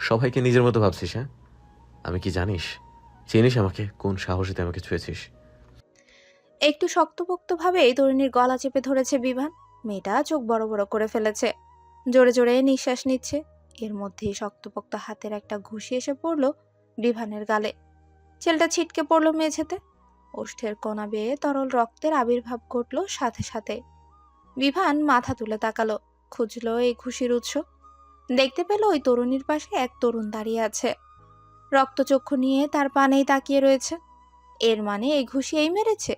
সবাইকে নিজের মতো ভাবছিস? হ্যাঁ, আমি কি জানিস? চিনিস আমাকে? কোন সাহসে তুই আমাকে ছুঁয়েছিস? একটু শক্তপোক্তভাবে তরুণীর গলা চেপে ধরেছে বিভান। মেয়েটা চোখ বড় বড় করে ফেলেছে, জোরে জোরে নিঃশ্বাস নিচ্ছে। এর মধ্যেই শক্তপোক্ত হাতের একটা ঘুষি এসে পড়ল বিভানের গালে। ছেলেটা ছিটকে পড়ল মেঝেতে। ওষ্ঠের কোণা বেয়ে তরল রক্তের আবির্ভাব ঘটল সাথে সাথে। বিভান মাথা তুলে তাকালো, খুঁজলো এই ঘুষির উৎস। দেখতে পেল ওই তরুণীর পাশে এক তরুণ দাঁড়িয়ে আছে, রক্তচক্ষু নিয়ে তার পানেই তাকিয়ে রয়েছে। এর মানে এই ঘুষি এই মেরেছে।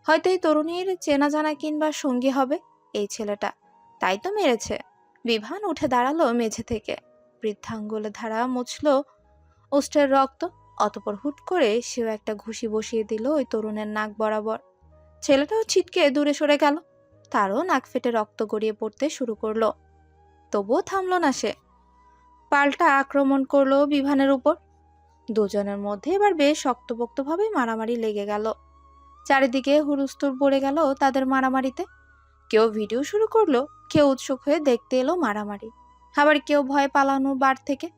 হয়তো এই তরুণীর চেনা জানা কিংবা সঙ্গী হবে এই ছেলেটা, তাই তো মেরেছে। বিভান উঠে দাঁড়ালো মেঝে থেকে, বৃদ্ধাঙ্গুলে ধারা মুছল ওষ্ঠের রক্ত। অতপর হুট করে সেও একটা ঘুষি বসিয়ে দিল ওই তরুণের নাক বরাবর। ছেলেটাও ছিটকে দূরে সরে গেল, তারও নাক ফেটে রক্ত গড়িয়ে পড়তে শুরু করলো। তবুও থামলো না সে, পাল্টা আক্রমণ করলো বিভানের উপর। দুজনের মধ্যে এবার বেশ শক্তপোক্তভাবেই মারামারি লেগে গেল। চারিদিকে হুলস্থুল পড়ে গেল তাদের মারামারিতে। কেউ ভিডিও শুরু করলো, কেউ উৎসুক হয়ে দেখতে এলো মারামারি, আবার কেউ ভয় পালানো বার থেকে।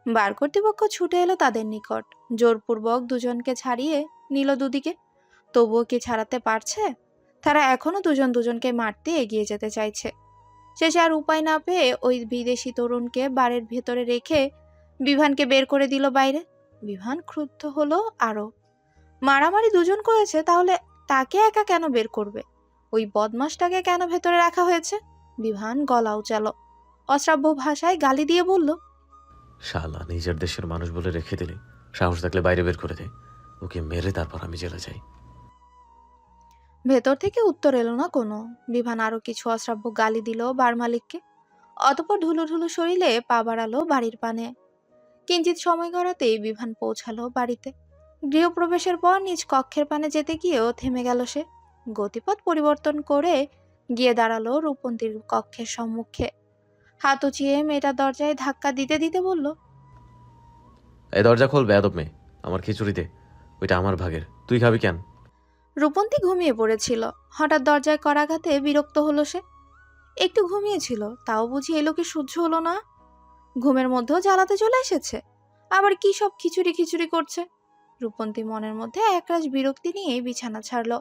বার কর্তৃপক্ষ ছুটে এলো তাদের নিকট, জোরপূর্বক দুজনকে ছাড়িয়ে নিল দুদিকে। তবুও কি ছাড়াতে পারছে? তারা এখনো দুজন দুজনকে মারতে এগিয়ে যেতে চাইছে। শেষে আর উপায় না পেয়ে ওই বিদেশি তরুণকে বাড়ির ভেতরে রেখে বিভানকে বের করে দিল বাইরে। বিভান ক্রুদ্ধ হলো আরো। মারামারি দুজন করেছে, তাহলে তাকে একা কেন বের করবে? ওই বদমাসটাকে কেন ভেতরে রাখা হয়েছে? বিভান গলা উচালো, অশ্রাব্য ভাষায় গালি দিয়ে বলল, শালা, নিজের দেশের মানুষ বলে রেখে দিলি, সাহস থাকলে বাইরে বের করে দে। ওকে মেরে তারপর আমি জেলে যাই। ভেতর থেকে উত্তর এলো না কোনো। বিভান আরো কিছু অশ্রাব্য গালি দিল বার মালিককে। অতপর ঢুলু ঢুলু শরীরে পা বাড়ালো বাড়ির পানে। কিঞ্চিত সময় গড়াতেই বিভান পৌঁছালো বাড়িতে। গৃহপ্রবেশের পর নিজ কক্ষের পানে যেতে গিয়েও থেমে গেল সে। গতিপথ পরিবর্তন করে গিয়ে দাঁড়ালো রূপন্তীর কক্ষের সম্মুখে। হাত উঁচিয়ে মেয়েটার দরজায় ধাক্কা দিতে দিতে বলল, এই দরজা খোল বেয়াদব মেয়ে, আমার খিচুড়ি দে, ওইটা আমার ভাগের, তুই খাবি কেন? রূপন্তী ঘুমিয়ে পড়েছিল। হঠাৎ দরজায় করাঘাতে বিরক্ত হলো সে। একটু ঘুমিয়েছিল, তাও বুঝি এলো কি সহ্য হলো না। ঘুমের মধ্যেও জ্বালাতে চলে এসেছে, আবার কি সব খিচুড়ি খিচুড়ি করছে। রূপন্তী মনের মধ্যে একরাশ বিরক্তি নিয়ে বিছানা ছাড়ল।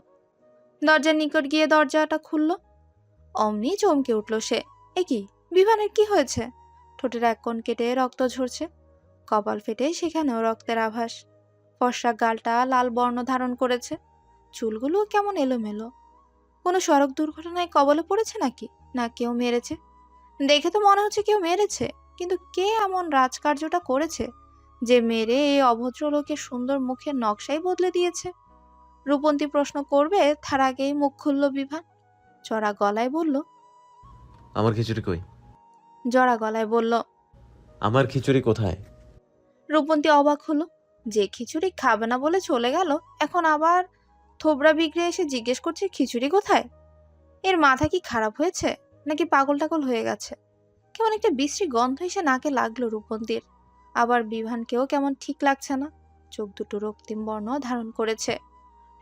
দরজার নিকট গিয়ে দরজাটা খুলল। অমনি চমকে উঠল সে। এ কি, বিভানের কি হয়েছে? ঠোঁটের এক কোণ কেটে রক্ত ঝরছে, কপাল ফেটে সেখানেও রক্তের আভাস। ফর্সা গালটা লাল বর্ণ ধারণ করেছে, চুলগুলো কেমন এলোমেলো। কোনো সড়ক দুর্ঘটনায় কবলে পড়েছে নাকি, না কেউ মেরেছে? দেখে তো মনে হচ্ছে কেউ মেরেছে, কিন্তু কে এমন রাজকার্যটা করেছে যে মেরে এই অভদ্র লোকের সুন্দর মুখের নকশাই বদলে দিয়েছে? রূপন্তী প্রশ্ন করবে তার আগেই মুখ খুলল বিভান। চড়া গলায় বলল, আমার খিচুড়ি কই? জড়া গলায় বলল। আমার খিচুড়ি কোথায়? রূপন্তী অবাক হলো। যে খিচুড়ি খাবে না বলে চলে গেল, এখন আবার থোবড়া বিগড়ে এসে জিজ্ঞেস করছে খিচুড়ি কোথায়? এর মাথা কি খারাপ হয়েছে, নাকি পাগল টাগল হয়ে গেছে? কেমন একটা বিশ্রী গন্ধ এসে নাকে লাগলো রূপন্তীর। আবার বিভানকেও কেমন ঠিক লাগছে না। চোখ দুটো রক্তিম বর্ণ ধারণ করেছে,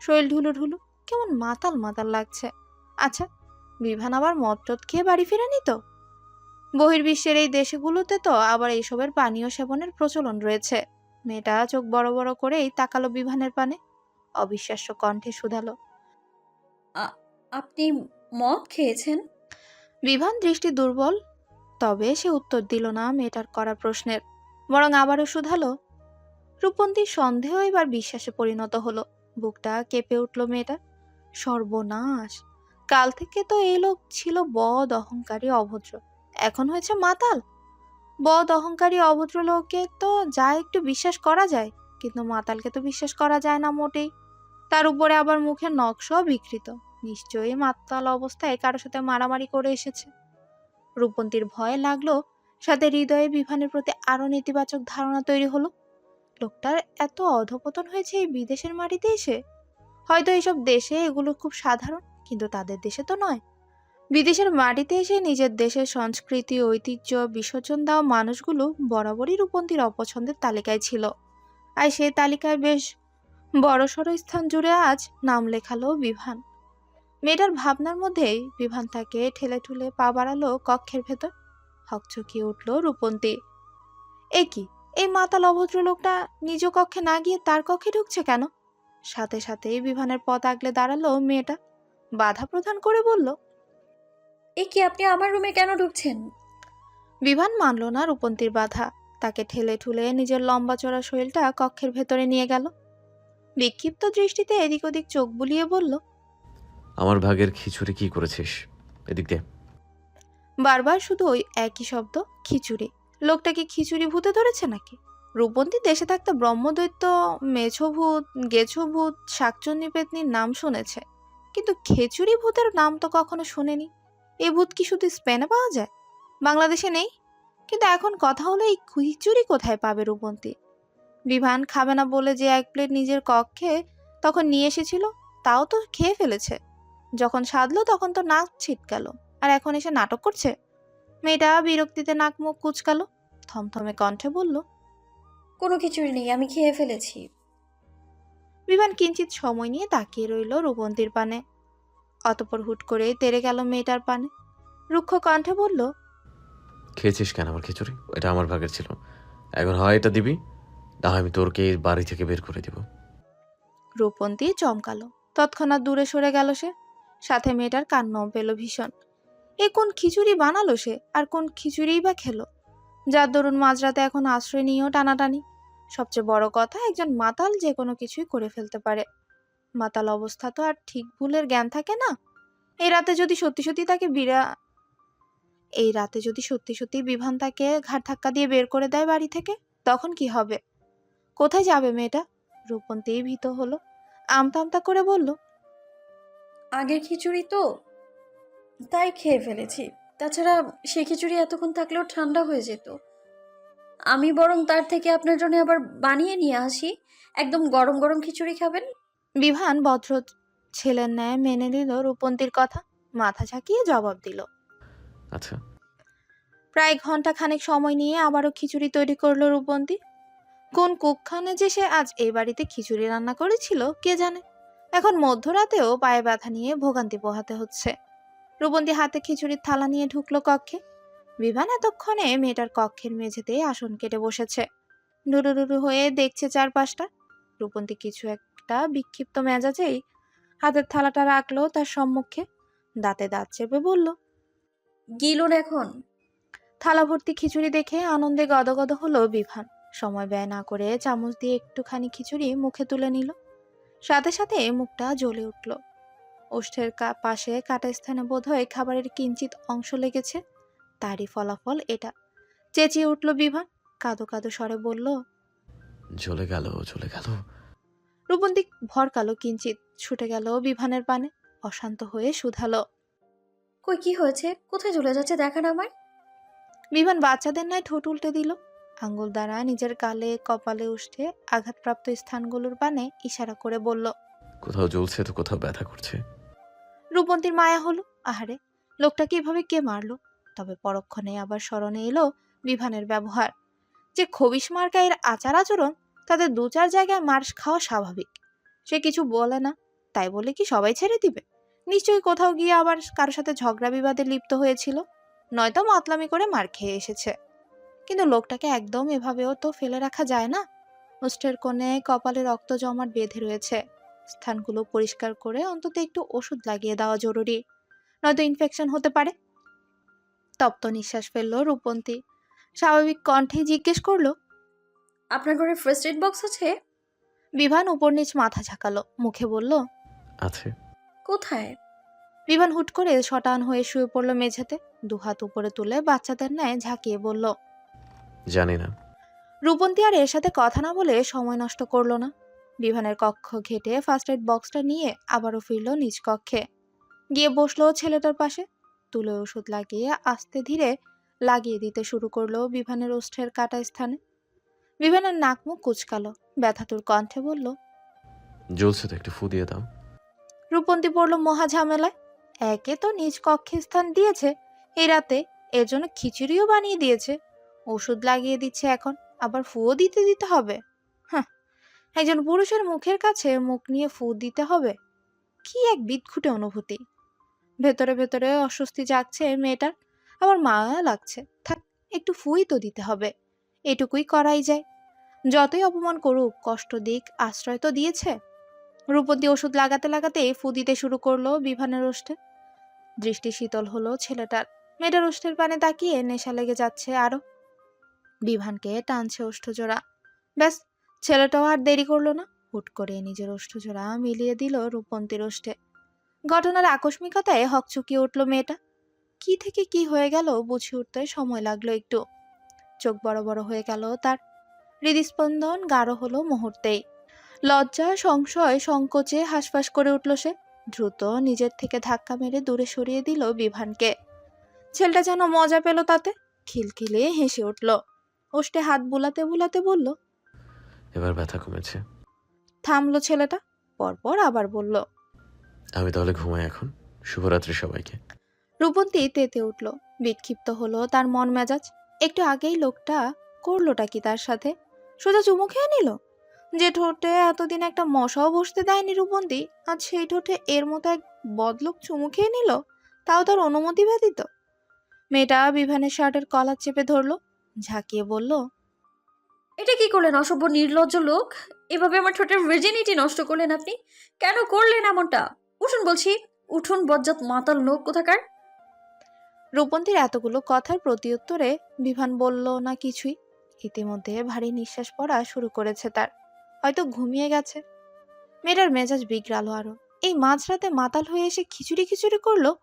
শরীর ঢুলু ঢুলু, কেমন মাতাল মাতাল লাগছে। আচ্ছা, বিভান আবার মদ টদ খেয়ে বাড়ি ফেরেনি তো? বহির্বিশ্বের এই দেশগুলোতে তো আবার এইসবের পানীয় সেবনের প্রচলন রয়েছে। মেয়েটা চোখ বড় বড় করেই তাকালো বিভানের পানে, অবিশ্বাস্য কণ্ঠে শুধালো, আ- আপনি মদ খেয়েছেন? বিভান দৃষ্টি দুর্বল, তবে সে উত্তর দিল না মেয়েটার করা প্রশ্নের, বরং আবারও শুধালো। রূপন্তীর সন্দেহ এবার বিশ্বাসে পরিণত হলো। বুকটা কেঁপে উঠল মেয়েটার। সর্বনাশ! কাল থেকে তো এই লোক ছিল বদ অহংকারী অভদ্র, এখন হয়েছে মাতাল। বদ অহংকারী অভদ্র লোককে তো যা একটু বিশ্বাস করা যায়, কিন্তু মাতালকে তো বিশ্বাস করা যায় না মোটেই। তার উপরে আবার মুখের নকশাও বিকৃত। নিশ্চয়ই মাতাল অবস্থায় কারোর সাথে মারামারি করে এসেছে। রূপন্তীর ভয় লাগলো, সাথে হৃদয়ে বিভানের প্রতি আরো নেতিবাচক ধারণা তৈরি হলো। লোকটার এত অধপতন হয়েছে এই বিদেশের মাটিতে এসে। হয়তো এইসব দেশে এগুলো খুব সাধারণ, কিন্তু তাদের দেশে তো নয়। বিদেশের মাটিতে এসে নিজের দেশের সংস্কৃতি ঐতিহ্য বিসর্জন দেওয়া মানুষগুলো বরাবরই রূপন্তীর অপছন্দের তালিকায় ছিল। আর সেই তালিকায় বেশ বড়সড় স্থান জুড়ে আজ নাম লেখালো বিভান। মেয়েটার ভাবনার মধ্যেই বিভান তাকে ঠেলে ঠুলে পা বাড়ালো কক্ষের ভেতর। হকচকিয়ে উঠল রূপন্তী। এ কি, এই মাতাল অভদ্র লোকটা নিজ কক্ষে না গিয়ে তার কক্ষে ঢুকছে কেন? সাথে সাথেই বিভানের পথ আগলে দাঁড়ালো মেয়েটা, বাধা প্রদান করে বলল। এ কি, আপনি আমার রুমে কেন ঢুকছেন? বিভান মানল না রূপন্তীর বাধা, তাকে ঠেলে ঠুলে নিজের লম্বা চড়া শরীরটা কক্ষের ভেতরে নিয়ে গেল। বিক্ষিপ্ত দৃষ্টিতে এদিক ওদিক চোখ বুলিয়ে বলল। আমার ভাগের খিচুড়ি কি করেছিস? এদিক দে। বারবার শুধু ওই একই শব্দ, খিচুড়ি। লোকটা কি খিচুড়ি ভূতে ধরেছে নাকি? রূপন্তী দেশে থাকতে ব্রহ্মদৈত্য, মেছভূত, গেছভূত, শাকচুন্নি পেতনির নাম শুনেছে, কিন্তু খেচুড়ি ভূতের নাম তো কখনো শুনেনি। এই ভূত কি শুধু স্পেনে পাওয়া যায়, বাংলাদেশে নেই? কিন্তু এখন কথা হলো এই খিচুড়ি কোথায় পাবে রূপন্তী? বিভান খাবে না বলে যে এক প্লেট নিজের কক্ষে তখন নিয়ে এসেছিল, তাও তো খেয়ে ফেলেছে। যখন সাধলো তখন তো নাক ছিটকাল, আর এখন এসে নাটক করছে। মেয়েটা বিরক্তিতে নাক মুখ কুচকালো, থমথমে কণ্ঠে বলল। কোনো খিচুড়ি নেই, আমি খেয়ে ফেলেছি। বিভান কিঞ্চিত সময় নিয়ে তাকিয়ে রইল রূপন্তীর পানে, অতঃপর হুট করে তেড়ে গেল মেয়েটার পানে, রুক্ষ কণ্ঠে বলল। খেয়েছিস কেন আমার খিচুড়ি? এটা আমার ভাগের ছিল। এখন হয় এটা দিবি, না হয় আমি তোরকে এই বাড়ি থেকে বের করে দিব। রূপন্তী চমকালো, তৎক্ষণাৎ দূরে সরে গেল সে। সাথে মেয়েটার কান্নাও পেল ভীষণ। এ কোন খিচুড়ি বানালো সে, আর কোন খিচুড়িই বা খেলো, যার দরুন মাঝরাতে এখন আশ্রয় নিয়েও টানাটানি। সবচেয়ে বড় কথা, একজন মাতাল যে কোনো কিছুই করে ফেলতে পারে। মাতাল অবস্থা তো আর ঠিক ভুলের জ্ঞান থাকে না। এই রাতে যদি সত্যি সত্যি তাকে এই রাতে যদি সত্যি সত্যি বিভান তাকে ঘাট ধাক্কা দিয়ে বের করে দেয় বাড়ি থেকে, তখন কি হবে? কোথায় যাবে মেয়েটা? রূপন্তী ভীত হলো, আমতা আমতা করে বলল। আগের খিচুড়ি তো, তাই খেয়ে ফেলেছি। তাছাড়া সে খিচুড়ি এতক্ষণ থাকলেও ঠান্ডা হয়ে যেত। আমি বরং তার থেকে আপনার জন্য আবার বানিয়ে নিয়ে আসি, একদম গরম গরম খিচুড়ি খাবেন। বিভান ভদ্র ছেলের ন্যায় মেনে নিল রূপন্তীর কথা, মাথা ঝাঁকিয়ে জবাব দিল। আচ্ছা। প্রায় ঘন্টা খানেক সময় নিয়ে আবারও খিচুড়ি তৈরি করলো রূপন্তী। কোন কুক্ষানে যে সে আজ এই বাড়িতে খিচুড়ি রান্না করেছিল কে জানে। এখন মধ্যরাতেও পায়ে ব্যথা নিয়ে ভোগান্তি পোহাতে হচ্ছে। রূপন্তী হাতে খিচুড়ির থালা নিয়ে ঢুকলো কক্ষে। বিভান এতক্ষণে মেয়েটার কক্ষের মেঝেতে আসন কেটে বসেছে, ডুরুডুরু হয়ে দেখছে চারপাশটা। রূপন্তী কিছু একটা বিক্ষিপ্ত মেজাজেই হাতের থালাটা রাখলো তার সম্মুখে, দাঁতে দাঁত চেপে বলল। গিলুন এখন। থালা ভর্তি খিচুড়ি দেখে আনন্দে গদগদ হলো বিভান। সময় ব্যয় না করে চামচ দিয়ে একটুখানি খিচুড়ি মুখে তুলে নিল, সাথে সাথে মুখটা জ্বলে উঠল। ওষ্ঠের পাশে কাটা স্থানে বোধহয় খাবারের কিঞ্চিত অংশ লেগেছে, তারই ফলাফল এটা। চেঁচিয়ে উঠল বিভান, কাঁদো কাঁদো স্বরে বলল। চলে গেল, চলে গেল। রূপন্তী ভরকালো কিঞ্চিত, ছুটে গেল বিভানের পানে, অশান্ত হয়ে শুধালো। কই, কি হয়েছে? কোথায় চলে যাচ্ছে দেখান আমায়। বিভান বাচ্চাদের ন্যায় ঠোঁট উল্টে দিল, আঙ্গুল দ্বারা নিজের গালে কপালে উষ্ঠে আঘাতপ্রাপ্ত স্থানগুলোর পানে ইশারা করে বলল। কোথাও জ্বলছে তো কোথাও ব্যথা করছে। রূপন্তীর মায়া হলো, আহারে লোকটাকে এভাবে কে মারলো। তবে পরক্ষণে আবার স্মরণে এলো বিভানের ব্যবহার, যে খবিশ মার্কা এর আচার আচরণ, তাদের দু চার জায়গায় মার খাওয়া স্বাভাবিক। সে কিছু বলে না, তাই বলে কি সবাই ছেড়ে দিবে? নিশ্চয়ই কোথাও গিয়ে আবার কারোর সাথে ঝগড়া বিবাদে লিপ্ত হয়েছিল, নয়তো মাতলামি করে মার খেয়ে এসেছে। কিন্তু লোকটাকে একদম এভাবেও তো ফেলে রাখা যায় না। ওষ্ঠের কোণে কপালে রক্ত জমাট বেঁধে রয়েছে, স্থানগুলো পরিষ্কার করে অন্তত একটু ওষুধ লাগিয়ে দেওয়া জরুরি, নয়তো ইনফেকশন হতে পারে। তপ্ত নিঃশ্বাস ফেললো রূপন্তী, স্বাভাবিক কণ্ঠে জিজ্ঞেস করলো। আপনার ঘরে ফার্স্ট এড বক্স আছে? বিভান উপর নিচ মাথা ঝাঁকালো, মুখে বলল। আছে। কোথায়? বিভান হুট করে শটান হয়ে শুয়ে পড়লো মেঝেতে, দুহাত উপরে তুলে বাচ্চাদের ন্যায় ঝাঁকিয়ে বলল। জানি না। রূপন্তী আর এর সাথে কথা না বলে সময় নষ্ট করলো না। বিভানের কক্ষ ঘেটে ফার্স্ট এড বক্সটা নিয়ে আবারও ফিরল নিজ কক্ষে, গিয়ে বসলো ছেলেটার পাশে, তুলে ওষুধ লাগিয়ে আস্তে ধীরে লাগিয়ে দিতে শুরু করলো বিভানের ওষ্ঠের কাটা স্থানে। বিভানের নাক মুখ কুচকালো, ব্যথাতুর কণ্ঠে বলল। জ্বলছে তো, একটু ফু দিয়ে দাও। রূপন্তী পড়ল মহা ঝামেলায়। একে তো নিজ কক্ষে স্থান দিয়েছে এই রাতে, এর জন্য খিচুড়িও বানিয়ে দিয়েছে, ওষুধ লাগিয়ে দিচ্ছে, এখন আবার ফুও দিতে দিতে হবে। হ্যাঁ, একজন পুরুষের মুখের কাছে মুখ নিয়ে ফু দিতে হবে, কি এক বিদঘুটে অনুভূতি। ভেতরে ভেতরে অস্বস্তি জাগছে মেয়েটার, আবার মায়া লাগছে। থাক, একটু ফুই তো দিতে হবে। এটুকুই করাই যায়। যতই অপমান করুক, কষ্ট দিক, আশ্রয় তো দিয়েছে। রূপন্তী ওষুধ লাগাতে লাগাতে ফু দিতে শুরু করলো বিভানের ওষ্ঠে। দৃষ্টি শীতল হলো ছেলেটার। মেয়েটার ওষ্ঠের পানে তাকিয়ে নেশা লেগে যাচ্ছে আরো। বিভানকে টানছে ওষ্ঠজোড়া। ব্যাস, ছেলেটাও আর দেরি করলো না, হুট করে নিজের ওষ্ঠজোড়া মিলিয়ে দিল রূপন্তীর ওষ্ঠে। ঘটনার আকস্মিকতায় হকচকিয়ে উঠল মেয়েটা। কি থেকে কি হয়ে গেল বুঝে উঠতে সময় লাগলো একটু। চোখ বড় বড় হয়ে গেল তার। হৃদস্পন্দন গাঢ় হলো মুহূর্তেই। লজ্জা, সংশয়, সংকোচে হাঁসফাঁস করে উঠল সে। দ্রুত নিজের থেকে ধাক্কা মেরে দূরে সরিয়ে দিল বিভানকে। ছেলেটা যেন মজা পেল তাতে, খিলখিলে হেসে উঠল। ওষ্ঠে হাত বুলাতে বুলাতে বলল। এবার ব্যথা কমেছে। থামলো ছেলেটা, পরপর আবার বলল। আমি তাহলে ঘুমাই এখন। শুভরাত্রি সবাইকে। রূপন্তী তেতে উঠল। বিক্ষিপ্ত হলো তার মন মেজাজ। একটু আগেই লোকটা করলোটা কি তার সাথে? সোজা চুমু খেয়ে নিল। যে ঠোঁটে এতদিন একটা মশাও বসতে দেয়নি রূপন্তী, আজ সেই ঠোঁটে এর মতো এক বদলোক চুমু খেয়ে নিল, তাও তার অনুমতি ব্যতীত। মেয়েটা বিভানের শার্টের কলার চেপে ধরলো, ঝাঁকিয়ে বলল। এটা কি করলেন অসভ্য নির্লজ্জ লোক? এভাবে আমার ঠোঁটের ভার্জিনিটি নষ্ট করলেন আপনি। কেন করলেন এমনটা? উঠুন বলছি, উঠুন বজ্জাত মাতাল লোক কোথাকার। রূপন্তীর এতগুলো কথার প্রত্যুত্তরে বিভান বলল না কিছুই। ইতিমধ্যে ভারী নিঃশ্বাস পড়া শুরু করেছে তার, হয়তো ঘুমিয়ে গেছে। মেয়েটার মেজাজ বিগড়ালো আরো। এই মাঝরাতে মাতাল হয়ে এসে খিচুড়ি খিচুড়ি করলো,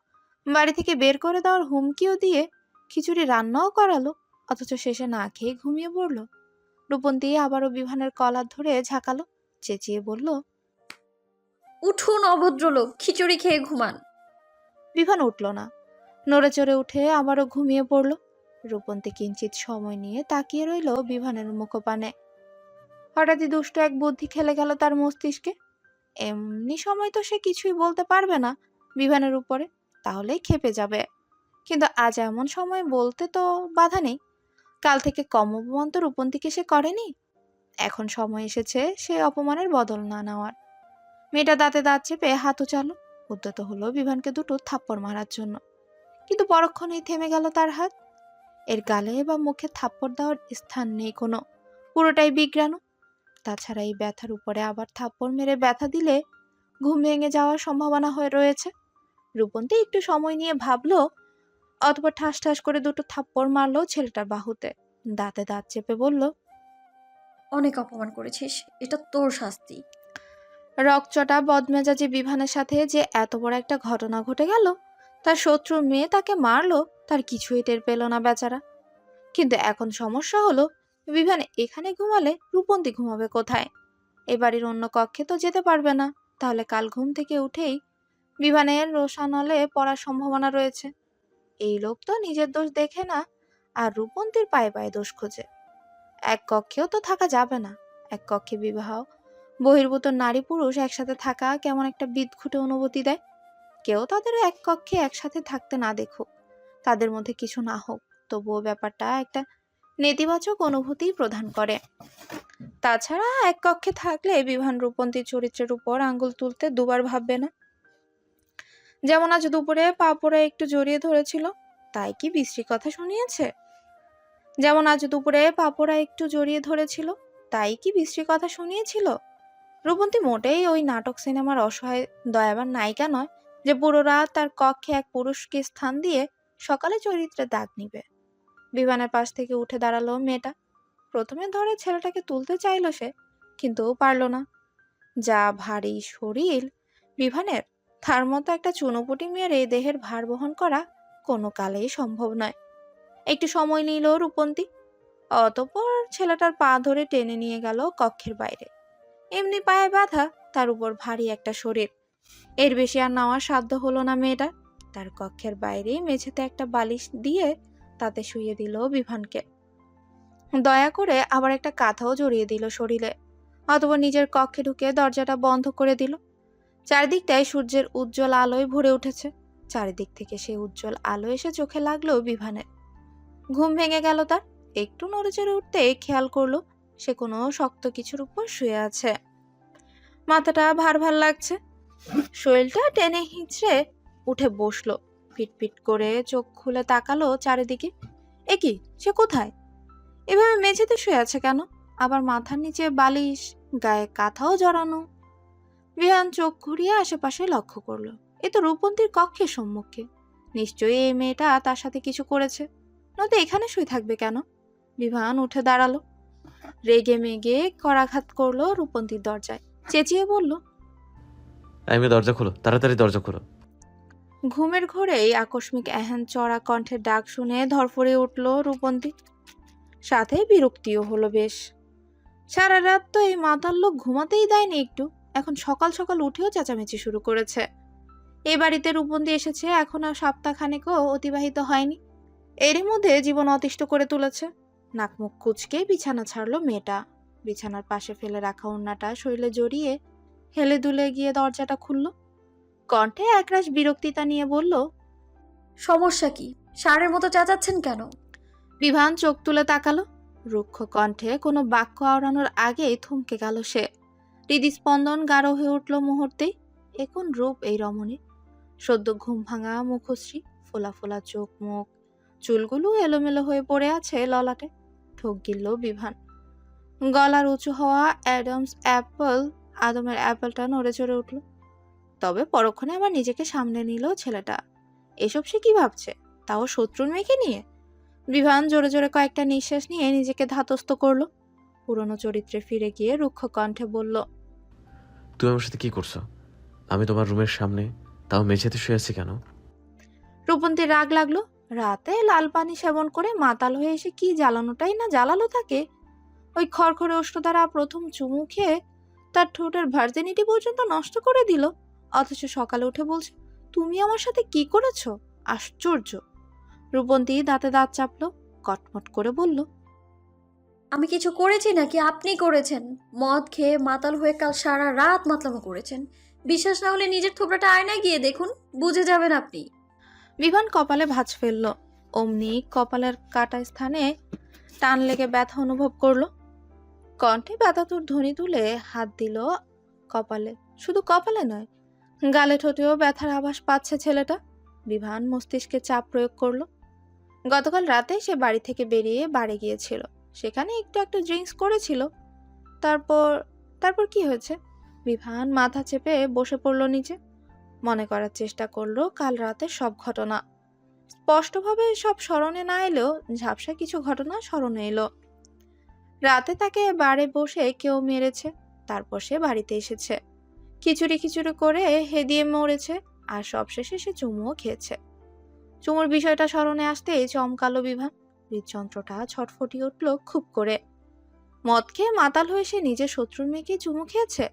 বাড়ি থেকে বের করে দেওয়ার হুমকিও দিয়ে খিচুড়ি রান্নাও করালো, অথচ শেষে না খেয়ে ঘুমিয়ে পড়লো। রূপন্তী আবারও বিভানের কলার ধরে ঝাঁকালো, চেঁচিয়ে বলল। উঠুন অভদ্র লোক, খিচুড়ি খেয়ে ঘুমান। বিভান উঠল না, নড়ে চড়ে উঠে আবারও ঘুমিয়ে পড়ল। রূপন্তী কিঞ্চিত সময় নিয়ে তাকিয়ে রইল বিভানের মুখপানে। হঠাৎই দুষ্ট এক বুদ্ধি খেলে গেল তার মস্তিষ্কে। এমনি সময় তো সে কিছুই বলতে পারবে না বিভানের উপরে, তাহলেই খেপে যাবে। কিন্তু আজ এমন সময় বলতে তো বাধা নেই। কাল থেকে কম অপমান তো রূপন্তীকে সে করেনি। এখন সময় এসেছে সে অপমানের বদল না নেওয়ার। মেয়েটা দাঁতে দাঁত চেপে হাত উচালো, উদ্যত হলো বিভানকে দুটো থাপ্পড় মারার জন্য। কিন্তু পরক্ষণেই থেমে গেল তার হাত। এর গালে বা মুখে থাপ্পড় দেওয়ার স্থান নেই কোনো, পুরোটাই বিগ্রানো। তাছাড়া এই ব্যথার উপরে আবার থাপ্পড় মেরে ব্যথা দিলে ঘুম ভেঙে যাওয়ার সম্ভাবনা হয়ে রয়েছে। রূপন্তী একটু সময় নিয়ে ভাবলো, অথবা ঠাস ঠাস করে দুটো থাপ্পড় মারলো ছেলেটার বাহুতে। দাঁতে দাঁত চেপে বলল। অনেক অপমান করেছিস, এটা তোর শাস্তি। রকচটা বদমেজাজি বিভানের সাথে যে এত বড় একটা ঘটনা ঘটে গেল, তার শত্রুর মেয়ে তাকে মারলো, তার কিছুই টের পেল না বেচারা। কিন্তু এখন সমস্যা হলো, বিভান এখানে ঘুমালে রূপন্তী ঘুমাবে কোথায়? এ বাড়ির অন্য কক্ষে তো যেতে পারবে না। তাহলে কাল ঘুম থেকে উঠেই বিভানের রোষানলে পড়ার সম্ভাবনা রয়েছে। এই লোক তো নিজের দোষ দেখে না, আর রূপন্তীর পায়ে পায়ে দোষ খোঁজে। এক কক্ষেও তো থাকা যাবে না। এক কক্ষে বিবাহ বহির্ভূত নারী পুরুষ একসাথে থাকা কেমন একটা বিদঘুটে অনুভূতি দেয়। কেউ তাদের এক কক্ষে একসাথে থাকতে না দেখুক, তাদের মধ্যে কিছু না হোক, তবুও ব্যাপারটা একটা নেতিবাচক অনুভূতি প্রদান করে। তাছাড়া এক কক্ষে থাকলে বিভান রূপন্তীর চরিত্রের উপর আঙ্গুল তুলতে দুবার ভাববে না। যেমন আজ দুপুরে পা পড়ে একটু জড়িয়ে ধরেছিল, তাই কি বিশ্রী কথা শুনিয়েছে? যেমন আজ দুপুরে পাপড়া একটু জড়িয়ে ধরেছিল, তাই কি বিশ্রী কথা শুনিয়েছিল? রূপন্তী মোটেই ওই নাটক সিনেমার অসহায় দয়াবান নায়িকা নয় যে পুরো রাত তার কক্ষে এক পুরুষকে স্থান দিয়ে সকালে চরিত্রে দাগ নিবে। বিমানের পাশ থেকে উঠে দাঁড়ালো মেয়েটা। প্রথমে ধরে ছেলেটাকে তুলতে চাইল সে, কিন্তু পারল না। যা ভারী শরীর বিভানের, তার মতো একটা চুনোপুটি মেরে দেহের ভার বহন করা কোনো কালেই সম্ভব নয়। একটু সময় নিল রূপন্তী, অতঃপর ছেলেটার পা ধরে টেনে নিয়ে গেল কক্ষের বাইরে। এমনি পায়ে বাঁধা, তার উপর ভারী একটা শরীর, এর বেশি আর নেওয়ার সাধ্য হলো না মেয়েটার। তার কক্ষের বাইরে মেঝেতে একটা বালিশ দিয়ে তাতে শুইয়ে দিল বিভানকে। দয়া করে আবার একটা কাঁথাও জড়িয়ে দিল শরীরে। অতঃপর নিজের কক্ষে ঢুকে দরজাটা বন্ধ করে দিল। চারিদিকটায় সূর্যের উজ্জ্বল আলোয় ভরে উঠেছে। চারিদিক থেকে সেই উজ্জ্বল আলো এসে চোখে লাগলো বিভানের। ঘুম ভেঙে গেল তার। একটু নড়েচড়ে উঠতে খেয়াল করলো সে কোনো শক্ত কিছুর উপর শুয়ে আছে। মাথাটা ভার ভার লাগছে। শরীরটা টেনে হিঁচড়ে উঠে বসলো। পিটপিট করে চোখ খুলে তাকালো চারিদিকে। এ কি, সে কোথায়? এভাবে মেঝেতে শুয়ে আছে কেন? আবার মাথার নিচে বালিশ, গায়ে কাঁথাও জড়ানো। বিহান চোখ ঘুরিয়ে আশেপাশে লক্ষ্য করলো। এ তো রূপন্তীর কক্ষের সম্মুখে। নিশ্চয়ই এই মেয়েটা তার সাথে কিছু করেছে, নয়তো এখানে শুয়ে থাকবে কেন? বিভান উঠে দাঁড়ালো। রেগে মেগে করাঘাত করলো রূপন্তীর দরজায়, চেঁচিয়ে বলল, আমি দরজা খোলো, তাড়াতাড়ি দরজা খোলো। ঘুমের ঘোরেই আকস্মিক এহেন চড়া কণ্ঠের ডাক শুনে ধরফড়িয়ে উঠল রূপন্তী। সাথে বিরক্তিও হলো বেশ। সারা রাত তো এই মাতাল লোক ঘুমাতেই দেয়নি একটু, এখন সকাল সকাল উঠেও চেঁচামেচি শুরু করেছে। এ বাড়িতে রূপন্তী এসেছে এখন আর সপ্তাহখানেকও অতিবাহিত হয়নি, এরই মধ্যে জীবন অতিষ্ঠ করে তুলেছে। নাকমুখ কুচকে বিছানা ছাড়লো মেয়েটা। বিছানার পাশে ফেলে রাখা ওড়নাটা শরীরে জড়িয়ে হেলে দুলে গিয়ে দরজাটা খুলল। কণ্ঠে একরাশ বিরক্তিতা নিয়ে বলল, সমস্যা কি? ষাঁড়ের মতো চেঁচাচ্ছেন কেন? বিভান চোখ তুলে তাকালো। রুক্ষ কণ্ঠে কোনো বাক্য আওড়ানোর আগেই থমকে গেল সে। হৃদস্পন্দন গাঢ় হয়ে উঠল মুহূর্তেই। এ কোন রূপ এই রমণী! সদ্য ঘুম ভাঙা মুখশ্রী, ফোলা ফোলা চোখ মুখ, চুলগুলো এলোমেলো হয়ে পড়ে আছে ললাটে। ঠোক গিলল বিভান। গলার উঁচু হওয়া আদমের অ্যাপেলটা নড়ে চড়ে উঠল। তবে পরক্ষণে আবার নিজেকে সামনে নিল ছেলেটা। এসব সে কি ভাবছে, তাও শত্রুর মেয়েকে নিয়ে? বিভান জোরে জোরে কয়েকটা নিঃশ্বাস নিয়ে নিজেকে ধাতস্থ করলো। পুরনো চরিত্রে ফিরে গিয়ে রুক্ষ কণ্ঠে বলল, তুমি আমার সাথে কি করছো? আমি তোমার রুমের সামনে, তাও মেঝেতে শুয়ে আছি কেন? রূপন্তীর রাগ লাগলো। রাতে লাল পানি সেবন করে মাতাল হয়ে এসে কি জ্বালানোটাই না জ্বালালো তাকে। ওই খড়খড়ে ওষ্ঠ দ্বারা প্রথম চুমু খেয়ে তার ঠোঁটের ভার্জিনিটি পর্যন্ত নষ্ট করে দিল, অথচ সকালে উঠে বলছে তুমি আমার সাথে কি করেছো? আশ্চর্য! রূপন্তী দাঁতে দাঁত চাপলো, কটমট করে বলল, আমি কিছু করেছি নাকি আপনি করেছেন? মদ খেয়ে মাতাল হয়ে কাল সারা রাত মাতলামো করেছেন। বিশ্বাস না হলে নিজের থোবড়াটা আয়নায় গিয়ে দেখুন, বুঝে যাবেন আপনি। বিভান কপালে ভাঁজ ফেললো। অমনি কপালের কাটা স্থানে টান লেগে ব্যথা অনুভব করলো। কণ্ঠে ব্যথাতুর ধ্বনি তুলে হাত দিল কপালে। শুধু কপালে নয়, গালে ঠোঁটেও ব্যথার আভাস পাচ্ছে ছেলেটা। বিভান মস্তিষ্কে চাপ প্রয়োগ করলো। গতকাল রাতে সে বাড়ি থেকে বেরিয়ে বাড়ি গিয়েছিল, সেখানে একটু একটু ড্রিঙ্কস করেছিল। তারপর তারপর কি হয়েছে? বিভান মাথা চেপে বসে পড়লো নিচে। মনে করার চেষ্টা করলো কাল রাতের সব ঘটনা। স্পষ্টভাবে সব স্মরণে না এলেও ঝাপসা কিছু ঘটনা স্মরণে এলো। রাতে তাকে বারে বসে কেউ মেরেছে, তারপর সে বাড়িতে এসেছে, খিচুড়ি খিচুড়ি করে হেদিয়ে মরেছে, আর সবশেষে সে চুমুও খেয়েছে। চুমুর বিষয়টা স্মরণে আসতেই চমকালো বিভান। হৃদযন্ত্রটা ছটফটিয়ে উঠল খুব করে। মদ খেয়ে মাতাল হয়ে সে নিজের শত্রুর মেয়েকে চুমু খেয়েছে,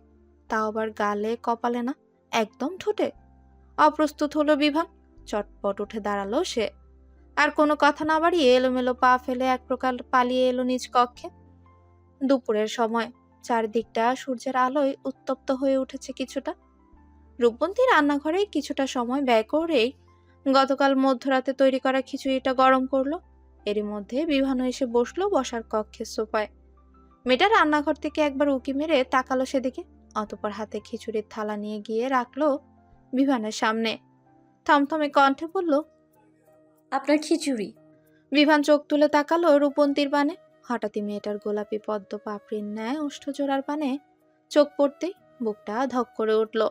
তাও আবার গালে কপালে না, একদম ঠোঁটে। অপ্রস্তুত হলো বিভান। চটপট উঠে দাঁড়ালো সে। আর কোনো কথা না বাড়িয়ে এলোমেলো পা ফেলে এক প্রকার পালিয়ে এলো নিজ কক্ষে। দুপুরের সময় চারদিকটা সূর্যের আলোয় উত্তপ্ত হয়ে উঠেছে কিছুটা। রূপবন্তী রান্নাঘরে কিছুটা সময় ব্যয় করেই গতকাল মধ্যরাতে তৈরি করা খিচুড়িটা গরম করলো। এরই মধ্যে বিভানও এসে বসলো বসার কক্ষের সোফায়। মেয়েটা রান্নাঘর থেকে একবার উকি মেরে তাকালো সেদিকে, অতঃপর হাতে খিচুড়ির থালা নিয়ে গিয়ে রাখলো বিভানের সামনে। থমথমে কণ্ঠে বলল, আপনার খিচুড়ি। বিভান চোখ তুলে তাকালো রূপন্তীর পানে। হঠাৎই মেয়েটার গোলাপি পদ্ম পাপড়ির ন্যায় ওষ্ঠজোড়ার পানে চোখ পড়তেই বুকটা ধক করে উঠল।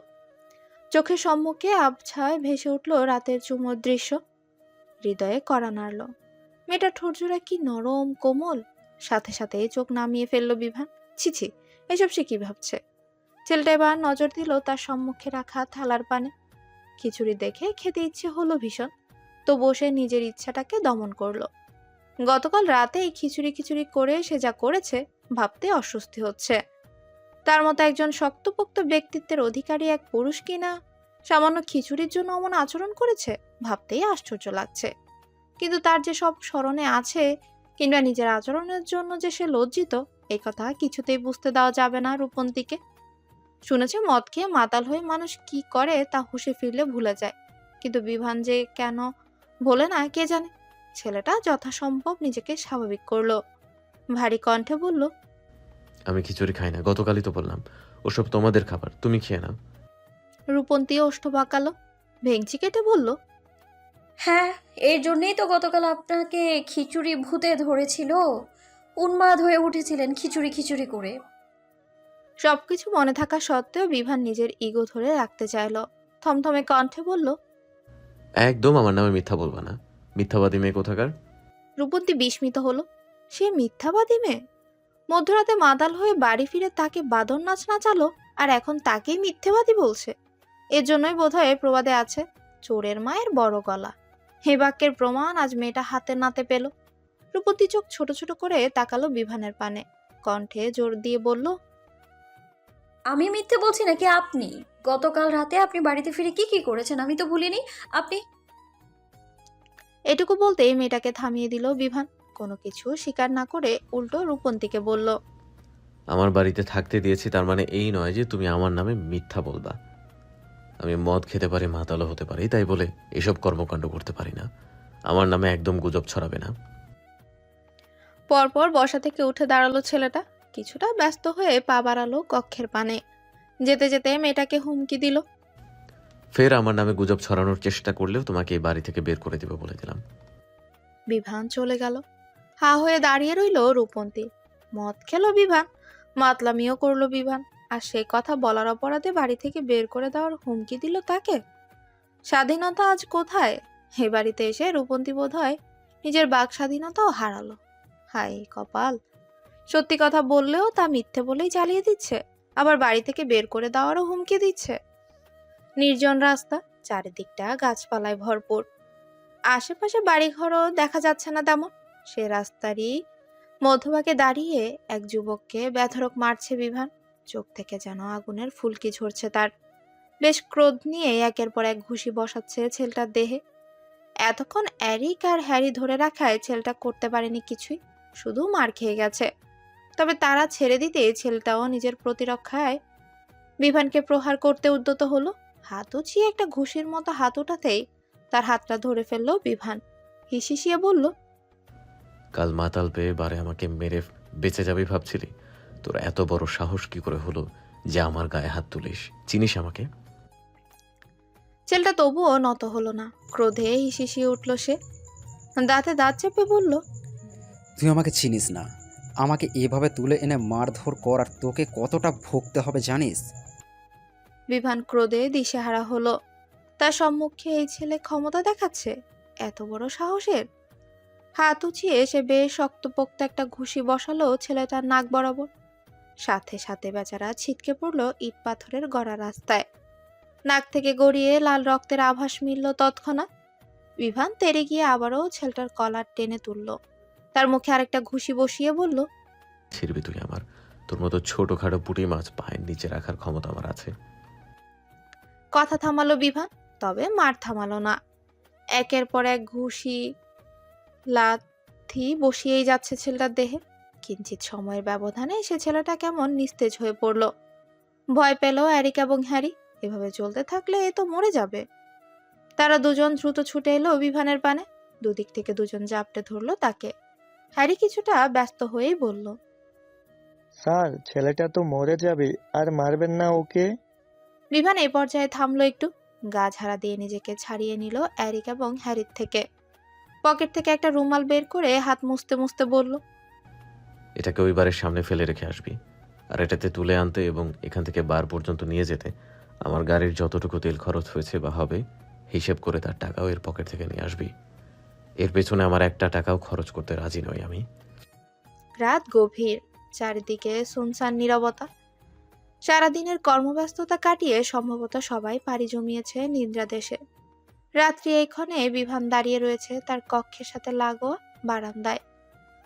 চোখের সম্মুখে আবছায় ভেসে উঠল রাতের চুমোর দৃশ্য। হৃদয়ে কড়া নাড়ল। মেয়েটার ঠোঁটজোড়া কি নরম কোমল। সাথে সাথে চোখ নামিয়ে ফেলল বিভান। ছিছি, এসব সে কি ভাবছে? ছেলেটা এবার নজর দিল তার সম্মুখে রাখা থালার পানে। খিচুড়ি দেখে খেতে ইচ্ছে হলো ভীষণ, তো বসে নিজের ইচ্ছাটাকে দমন করলো। গতকাল রাতে এই খিচুড়ি খিচুড়ি করে সে যা করেছে ভাবতে অস্বস্তি হচ্ছে। তার মতো একজন শক্তপোক্ত ব্যক্তিত্বের অধিকারী এক পুরুষ কিনা সামান্য খিচুড়ির জন্য অমন আচরণ করেছে ভাবতেই আশ্চর্য লাগছে। কিন্তু তার যে সব স্মরণে আছে, কিংবা নিজের আচরণের জন্য যে সে লজ্জিত, এই কথা কিছুতেই বুঝতে দেওয়া যাবে না রূপন্তীকে। শুনেছে মদ খেয়ে মাতাল হয়ে মানুষ কি করে তা হুঁশে ফিরলে ভুলে যায়, কিন্তু বিভান যে কেন ভোলে না কে জানে। ছেলেটা যথাসম্ভব নিজেকে স্বাভাবিক করলো। ভারী কণ্ঠে বলল, আমি খিচুড়ি খাই না, গতকালই তো বললাম। ওসব তোমাদের খাবার, তুমি খেয়ে নাও। রূপন্তী ওষ্ঠ বাঁকালো, ভেঙচি কেটে বলল, হ্যাঁ, এর জন্যই তো গতকাল আপনাকে খিচুড়ি ভূতে ধরেছিল। উন্মাদ হয়ে উঠেছিলেন খিচুড়ি খিচুড়ি করে। সবকিছু মনে থাকা সত্ত্বেও বিভান নিজের ইগো ধরে রাখতে চাইল। থমথমে কণ্ঠে বলল, একদম আমার নামে মিথ্যা বলবা না, মিথ্যাবাদী মেয়ে কোথাকার। রূপন্তী বিস্মিত হলো। সে মিথ্যাবাদী মেয়ে? মধ্যরাতে মাতাল হয়ে বাড়ি ফিরে তাকে বাদর নাচ নাচালো, আর এখন তাকেই মিথ্যেবাদী বলছে। এর জন্যই বোধহয় প্রবাদে আছে, চোরের মায়ের বড় গলা। হে বাক্যের প্রমাণ আজ মেয়েটা হাতে নাতে পেল। রূপন্তী চোখ ছোট ছোট করে তাকালো বিভানের পানে, কণ্ঠে জোর দিয়ে বলল, আমি মিথ্যে বলছি নাকি আপনি? গতকাল রাতে আপনি বাড়িতে ফিরে কি কি করেছেন আমি তো ভুলিনি। আপনি এটুকু বলতেই মেয়েটাকে থামিয়ে দিল বিভান। কোনো কিছু স্বীকার না করে উল্টো রূপন্তীকে বলল, আমার বাড়িতে থাকতে দিয়েছি তার মানে এই নয় যে তুমি আমার নামে মিথ্যা বলবা। আমি মদ খেতে পারি, মাতালও হতে পারি, তাই বলে এসব কর্মকাণ্ড করতে পারি না। আমার নামে একদম গুজব ছড়াবে না। পরপর বসা থেকে উঠে দাঁড়ালো ছেলেটা, কিছুটা ব্যস্ত হয়ে পা বাড়ালো কক্ষের পানে। যেতে যেতে মেয়েটাকে হুমকি দিল, ফের আমার নামে গুজব ছড়ানোর চেষ্টা করলেও তোমাকে এই বাড়ি থেকে বের করে দেবে বলে দিলাম। বিভান চলে গেল। হা হয়ে দাঁড়িয়ে রইল রূপন্তী। মদ খেলো বিভান, মাতলামিও করলো বিভান, আর সে কথা বলার অপরাধে বাড়ি থেকে বের করে দেওয়ার হুমকি দিল তাকে। স্বাধীনতা আজ কোথায়? এ বাড়িতে এসে রূপন্তী বোধ হয় নিজের বাক স্বাধীনতাও হারালো। হায় কপাল! সত্যি কথা বললেও তা মিথ্যে বলেই চালিয়ে দিচ্ছে, আবার বাড়ি থেকে বের করে দেওয়ারও হুমকি দিচ্ছে। নির্জন রাস্তা, চারিদিকটা গাছপালায় ভরপুর। আশেপাশে বাড়িঘরও দেখা যাচ্ছে না তেমন। সে রাস্তারই মধ্যভাগে দাঁড়িয়ে এক যুবককে বেধড়ক মারছে বিভান। চোখ থেকে যেন আগুনের ফুলকি ঝরছে তার। বেশ ক্রোধ নিয়ে একের পর এক ঘুষি বসাচ্ছে ছেলেটার দেহে। এতক্ষণ এরিক আর হ্যারি ধরে রাখায় ছেলেটা করতে পারেনি কিছুই, শুধু মার খেয়ে গেছে। তবে তারা ছেড়ে দিতে ছেলেটাও নিজের প্রতিরক্ষায় বিভানকে প্রহার করতে উদ্যত হলো। হাত উঁচিয়ে একটা ঘুষির মতো হাত ওঠাতেই তার হাতটা ধরে ফেললো বিভান। হিসিয়ে বলল, কাল মাতাল পেয়ে বারে আমাকে মেরে বেঁচে যাবি ভাবছিলি? তোর এত বড় সাহস কি করে হলো যে আমার গায়ে হাত তুলিস? চিনিস আমাকে? ছেলেটা তবুও নত হলো না। ক্রোধে হিসিয়ে উঠল সে, দাঁতে দাঁত চেপে বলল, তুই আমাকে চিনিস না। আমাকে এভাবে তুলে এনে মারধর কর আর তোকে কতটা ভুগতে হবে জানিস? বিভান ক্রোধে দিশেহারা হলো। তার সম্মুখে এই ছেলে ক্ষমতা দেখাচ্ছে, এত বড় সাহসের! হাত উঁচিয়ে সে বেশ শক্তপোক্ত একটা ঘুষি বসালো ছেলেটার নাক বরাবর। সাথে সাথে বেচারা ছিটকে পড়লো ইট পাথরের গড়া রাস্তায়। নাক থেকে গড়িয়ে লাল রক্তের আভাস মিলল তৎক্ষণাৎ। বিভান তেড়ে গিয়ে আবারও ছেলেটার কলার টেনে তুলল, তার মুখে আরেকটা ঘুষি বসিয়ে বলল, ছিড়বি তুই আমার? তোর মতো ছোটখাটো পুঁটি মাছ পায়ের নিচে রাখার ক্ষমতা আমার আছে। কথা থামালো বিভান, তবে মার থামালো না। একের পর এক ঘুষি লাথি বসিয়েই যাচ্ছে ছেলেটার দেহে। কিঞ্চিত সময়ের ব্যবধানে সে ছেলেটা কেমন নিস্তেজ হয়ে পড়ল। ভয় পেল এরিক এবং হ্যারি। এভাবে চলতে থাকলে এ তো মরে যাবে। তারা দুজন দ্রুত ছুটে এলো বিভানের পানে। দুদিক থেকে দুজন জাপটে ধরলো তাকে। হ্যারি কিছুটা ব্যস্ত হয়েই বলল, স্যার, ছেলেটা তো মরে যাবে, আর মারবেন না ওকে। বিভান এই পর্যায়ে থামলো একটু। গা ঝাড়া দিয়ে নিজেকে ছাড়িয়ে নিল এরিক এবং হ্যারির থেকে। পকেট থেকে একটা রুমাল বের করে হাত মুছতে মুছতে বলল, এটাকে ওই বারের সামনে ফেলে রেখে আসবি। আর এটাতে তুলে আনতে এবং এখান থেকে বার পর্যন্ত নিয়ে যেতে আমার গাড়ির যতটুকু তেল খরচ হয়েছে বা হবে হিসেব করে তার টাকাও এর পকেট থেকে নিয়ে আসবি। এর পেছনে আমার একটা টাকাও খরচ করতে রাজি নই আমি। রাত গভীর, চারিদিকে সুনসান নীরবতা। সারাদিনের কর্মব্যস্ততা কাটিয়ে সম্ভবত সবাই পাড়ি জমিয়েছে নিদ্রা দেশে। রাত্রি এইক্ষণে বিভান দাঁড়িয়ে রয়েছে তার কক্ষের সাথে লাগোয়া বারান্দায়।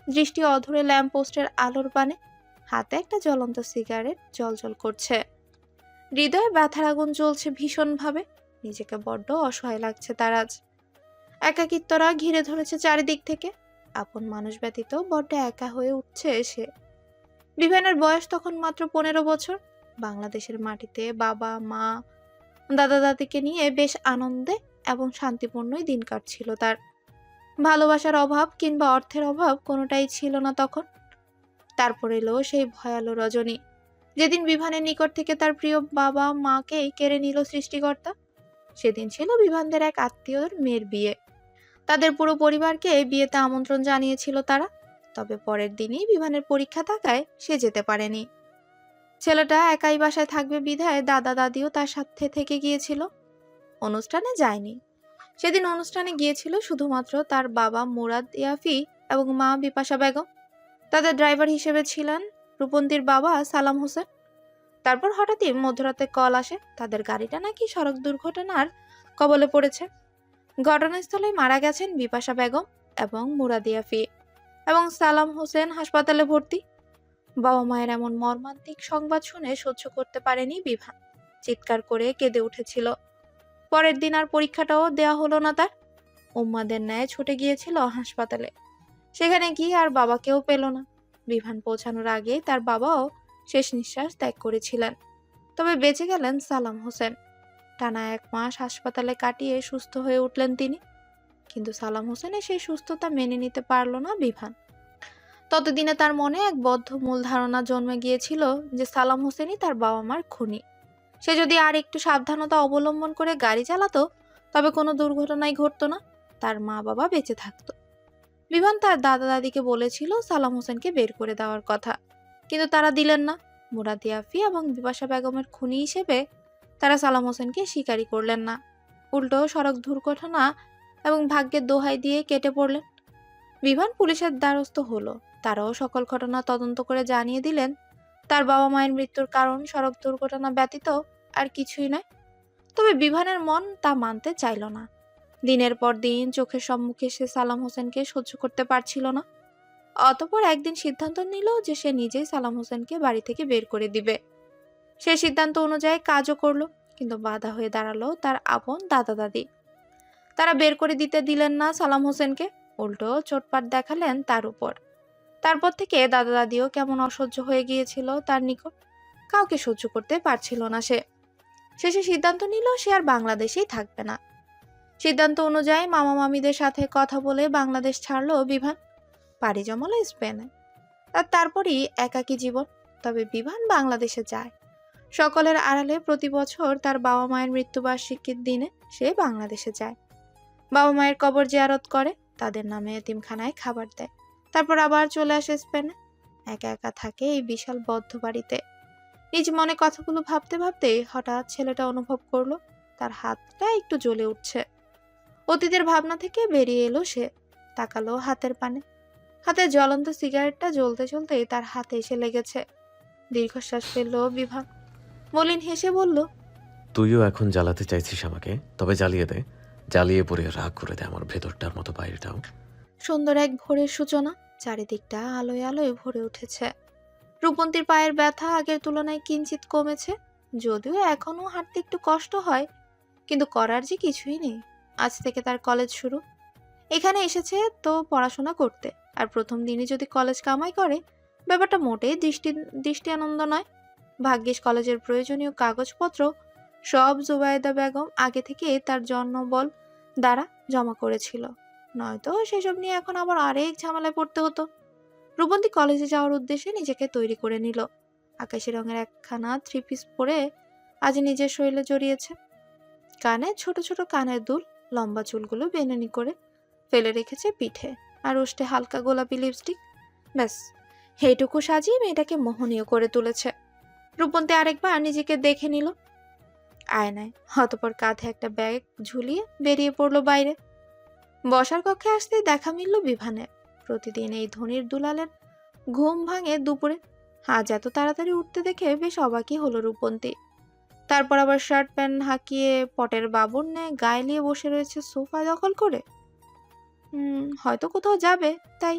দৃষ্টি অধরে ল্যাম্পপোস্টের আলোর পানে। হাতে একটা জ্বলন্ত সিগারেট জ্বলজ্বল করছে। হৃদয়ে ব্যথার আগুন জ্বলছে ভীষণভাবে। নিজেকে বড্ড অসহায় লাগছে তার আজ। একাকিত্বরা ঘিরে ধরেছে চারিদিক থেকে। আপন মানুষ ব্যতীত বড্ড একা হয়ে উঠছে সে। বিভানের বয়স তখন মাত্র 15 বছর। বাংলাদেশের মাটিতে বাবা মা দাদা দাদিকে নিয়ে বেশ আনন্দে এবং শান্তিপূর্ণই দিন কাটছিল তার। ভালোবাসার অভাব কিংবা অর্থের অভাব কোনোটাই ছিল না তখন। তারপর এলো সেই ভয়ালো রজনী, যেদিন বিভানের নিকট থেকে তার প্রিয় বাবা মাকেই কেড়ে নিল সৃষ্টিকর্তা। সেদিন ছিল বিভানদের এক আত্মীয়র মেয়ের বিয়ে। তাদের পুরো পরিবারকে বিয়েতে আমন্ত্রণ জানিয়েছিল তারা। তবে পরের দিনই বিভানের পরীক্ষা থাকায় সে যেতে পারেনি। ছেলেটা একাই বাসায় থাকবে বিধায় দাদা দাদিও তার সাথে থেকে গিয়েছিল। অনুষ্ঠানে যায়নি। সেদিন অনুষ্ঠানে গিয়েছিল শুধুমাত্র তার বাবা মুরাদ ইয়াফি এবং মা বিপাশা বেগম। তাদের ড্রাইভার হিসেবে ছিলেন রূপন্তীর বাবা সালাম হোসেন। তারপর হঠাৎই মধ্যরাতে কল আসে তাদের গাড়িটা নাকি সড়ক দুর্ঘটনার কবলে পড়েছে। ঘটনাস্থলে মারা গেছেন বিপাশা বেগম এবং মুরাদ ইয়াফি, এবং সালাম হোসেন হাসপাতালে ভর্তি। বাবা মায়ের এমন মর্মান্তিক সংবাদ শুনে সহ্য করতে পারেনি বিভান। চিৎকার করে কেঁদে উঠেছিল। পরের দিন আর পরীক্ষাটাও দেয়া হলো না তার। উম্মাদের ন্যায় ছুটে গিয়েছিল হাসপাতালে। সেখানে গিয়ে আর বাবাকেও পেল না। বিভান পৌঁছানোর আগে তার বাবাও শেষ নিঃশ্বাস ত্যাগ করেছিলেন। তবে বেঁচে গেলেন সালাম হোসেন। টানা 1 মাস হাসপাতালে কাটিয়ে সুস্থ হয়ে উঠলেন তিনি। কিন্তু সালাম হোসেনের সেই সুস্থতা মেনে নিতে পারল না বিভান। ততদিনে তার মনে এক বদ্ধ মূল ধারণা জন্মে গিয়েছিল যে সালাম হোসেনই তার বাবা মার খুনি। সে যদি আর একটু সাবধানতা অবলম্বন করে গাড়ি চালাতো তবে কোনো দুর্ঘটনাই ঘটতো না, তার মা বাবা বেঁচে থাকতো। বিভান তার দাদা দাদিকে বলেছিল সালাম হোসেনকে বের করে দেওয়ার কথা, কিন্তু তারা দিলেন না। মুরাদ ইয়াফি এবং বিপাশা বেগমের খুনি হিসেবে তারা সালাম হোসেনকে স্বীকারই করলেন না। উল্টো সড়ক দুর্ঘটনা এবং ভাগ্যের দোহাই দিয়ে কেটে পড়লেন। বিভান পুলিশের দ্বারস্থ হলো। তারাও সকল ঘটনা তদন্ত করে জানিয়ে দিলেন তার বাবা মায়ের মৃত্যুর কারণ সড়ক দুর্ঘটনা ব্যতীত আর কিছুই নয়। তবে বিভানের মন তা মানতে চাইল না। দিনের পর দিন চোখের সম্মুখে সে সালাম হোসেনকে সহ্য করতে পারছিল না। অতঃপর একদিন সিদ্ধান্ত নিল যে সে নিজেই সালাম হোসেনকে বাড়ি থেকে বের করে দিবে। সে সিদ্ধান্ত অনুযায়ী কাজও করলো, কিন্তু বাধা হয়ে দাঁড়ালো তার আপন দাদা দাদি। তারা বের করে দিতে দিলেন না সালাম হোসেনকে, উল্টো চোটপাট দেখালেন তার উপর। তারপর থেকে দাদা দাদিও কেমন অসহ্য হয়ে গিয়েছিল তার নিকট। কাউকে সহ্য করতে পারছিল না সে। শেষে সিদ্ধান্ত নিল সে আর বাংলাদেশেই থাকবে না। সিদ্ধান্ত অনুযায়ী মামা মামিদের সাথে কথা বলে বাংলাদেশ ছাড়লো বিভান। পাড়ি জমালো স্পেনে। আর তারপরই একাকী জীবন। তবে বিভান বাংলাদেশে যায় সকলের আড়ালে। প্রতি বছর তার বাবা মায়ের মৃত্যুবার্ষিকীর দিনে সে বাংলাদেশে যায়। বাবা মায়ের কবর জিয়ারত করে, তাদের নামে এতিমখানায় খাবার দেয়। তারপর আবার চলে আসে স্পেনে। একা একা থাকে এই বিশাল বদ্ধ বাড়িতে। নিজ মনে কথাগুলো ভাবতে ভাবতে হঠাৎ ছেলেটা অনুভব করলো তার হাতটা একটু জ্বলে উঠছে। অতীতের ভাবনা থেকে বেরিয়ে এলো সে। তাকালো হাতের পানে। হাতে জ্বলন্ত সিগারেটটা জ্বলতে জ্বলতে তার হাতে এসে লেগেছে। দীর্ঘশ্বাস ফেললো বিভান। মলিন হেসে বলল, তুইও এখন জ্বালাতে চাইছিস আমাকে, তবে জ্বালিয়ে দে। জ্বালিয়ে পড়ে রাগ করে দে আমার ভেতরটার মতো বাইরেটাও। সুন্দর এক ভোরের সূচনা। চারিদিকটা আলোয় আলোয় ভরে উঠেছে। রূপন্তীর পায়ের ব্যথা আগের তুলনায় কিঞ্চিত কমেছে, যদিও এখনো হাঁটতে একটু কষ্ট হয়, কিন্তু করার যে কিছুই নেই। আজ থেকে তার কলেজ শুরু। এখানে এসেছে তো পড়াশোনা করতে, আর প্রথম দিনই যদি কলেজ কামাই করে, ব্যাপারটা মোটেই দৃষ্টি আনন্দ নয়। ভাগ্যিস কলেজের প্রয়োজনীয় কাগজপত্র সব জুবায়েদা বেগম আগে থেকে তার জন্মবল দ্বারা জমা করেছিল, নয়তো সেসব নিয়ে এখন আবার আরেক ঝামেলায় পড়তে হতো। রূপন্তী কলেজে যাওয়ার উদ্দেশ্যে নিজেকে তৈরি করে নিল। আকাশি রঙের একখানা 3 পিস পরে আজ নিজের শরীরে জড়িয়েছে। কানে ছোট ছোট কানের দুল, লম্বা চুলগুলো বেনুনি করে ফেলে রেখেছে পিঠে, আর ওষ্ঠে হালকা গোলাপি লিপস্টিক। ব্যাস, এইটুকু সাজিয়ে মেয়েটাকে মোহনীয় করে তুলেছে। রূপন্তী আরেকবার নিজেকে দেখে নিল আয়নায়। অতঃপর কাঁধে একটা ব্যাগ ঝুলিয়ে বেরিয়ে পড়লো বাইরে। বসার কক্ষে আসতেই দেখা মিলল বিভানের। প্রতিদিন এই ধনির দুলালের ঘুম ভাঙে দুপুরে। আজ এত তাড়াতাড়ি উঠতে দেখে বেশ অবাকই হলো রূপন্তী। তারপর আবার শার্ট প্যান্ট হাঁকিয়ে পটের বাবুর ন্যায় গায়ে নিয়ে বসে রয়েছে সোফা দখল করে। হয়তো কোথাও যাবে তাই।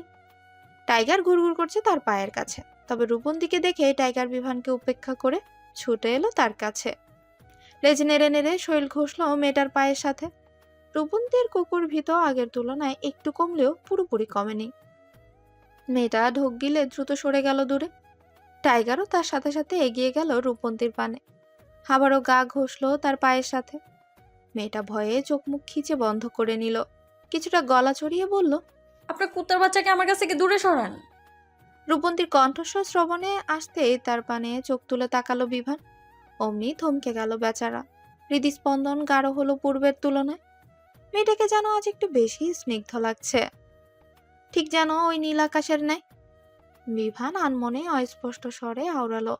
টাইগার ঘুরঘুর করছে তার পায়ের কাছে। তবে রূপন্তীকে দেখে টাইগার বিভানকে উপেক্ষা করে ছুটে এলো তার কাছে। লেজ নেড়ে নেড়ে শরীর ঘষল মেয়েটার পায়ের সাথে। রূপন্তীর কুকুর ভীত আগের তুলনায় একটু কমলেও পুরোপুরি কমেনি। মেয়েটা ঢোক গিলে দ্রুত সরে গেল দূরে। টাইগারও তার সাথে সাথে এগিয়ে গেল রূপন্তীর পানে। আবারও গা ঘষল তার পায়ের সাথে। মেয়েটা ভয়ে চোখ মুখ খিচে বন্ধ করে নিল। কিছুটা গলা চড়িয়ে বলল, আপনার কুত্তার বাচ্চাকে আমার কাছ থেকে দূরে সরান। রূপন্তীর কণ্ঠস্বর শ্রবণে আসতেই তার পানে চোখ তুলে তাকালো বিভান। অমনি থমকে গেল বেচারা। হৃদস্পন্দন গাঢ় হলো পূর্বের তুলনায়। মেয়েটাকে যেন আজ একটু বেশি স্নিগ্ধ লাগছে, ঠিক যেন ওই নীল আকাশের ন্যায়। বিভান আনমনে অস্পষ্ট স্বরে আওড়ালো।